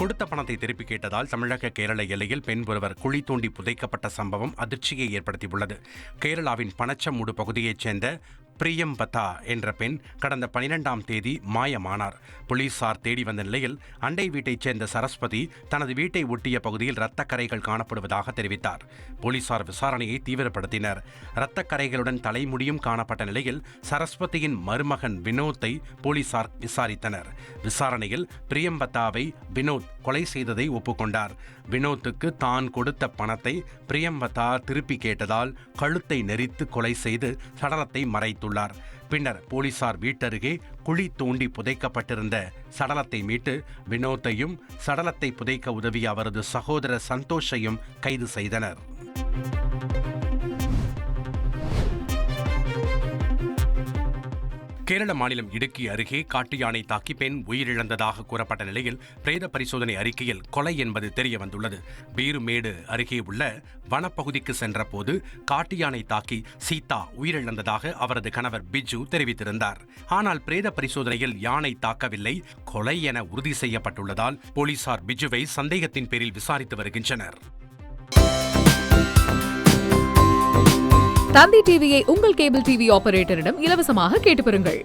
கொடுத்த பணத்தை திருப்பி கேட்டதால் தமிழக கேரள எல்லையில் பெண் ஒருவர் குழி தோண்டி புதைக்கப்பட்ட சம்பவம் அதிர்ச்சியை ஏற்படுத்தியுள்ளது. கேரளாவின் பனச்சமூடு பகுதியைச் சேர்ந்த பிரியம்பதா என்ற பெண் கடந்த 12ஆம் தேதி மாயமானார். போலீசார் தேடி வந்த நிலையில் அண்டை வீட்டைச் சேர்ந்த சரஸ்வதி தனது வீட்டை ஒட்டிய பகுதியில் இரத்தக்கரைகள் காணப்படுவதாக தெரிவித்தார். போலீசார் விசாரணையை தீவிரப்படுத்தினர். இரத்தக்கரைகளுடன் தலைமுடியும் காணப்பட்ட நிலையில் சரஸ்வதியின் மருமகன் வினோத்தை போலீசார் விசாரித்தனர். விசாரணையில் பிரியம்பதாவை வினோத் கொலை செய்ததை ஒப்புக்கொண்டார். வினோத்துக்கு தான் கொடுத்த பணத்தை பிரியம்பதா திருப்பி கேட்டதால் கழுத்தை நெரித்து கொலை செய்து சடலத்தை மறைத்துள்ளார். பின்னர் போலீசார் வீட்டருகே குழி தோண்டி புதைக்கப்பட்டிருந்த சடலத்தை மீட்டு வினோத்தையும் சடலத்தை புதைக்க உதவிய அவரது சகோதரர் சந்தோஷையும் கைது செய்தனர். கேரள மாநிலம் இடுக்கி அருகே காட்டு யானை தாக்கி பெண் உயிரிழந்ததாக கூறப்பட்ட நிலையில் பிரேத பரிசோதனை அறிக்கையில் கொலை என்பது தெரிய வந்துள்ளது. பீருமேடு அருகே உள்ள வனப்பகுதிக்கு சென்றபோது காட்டு யானை தாக்கி சீதா உயிரிழந்ததாக அவரது கணவர் பிஜு தெரிவித்திருந்தார். ஆனால் பிரேத பரிசோதனையில் யானை தாக்கவில்லை, கொலை என உறுதி செய்யப்பட்டுள்ளதால் போலீசார் பிஜுவை சந்தேகத்தின் பேரில் விசாரித்து வருகின்றனர். தந்தி டிவியை உங்கள் கேபிள் டிவி ஆபரேட்டரிடம் இலவசமாக கேட்டு பெறுங்கள்.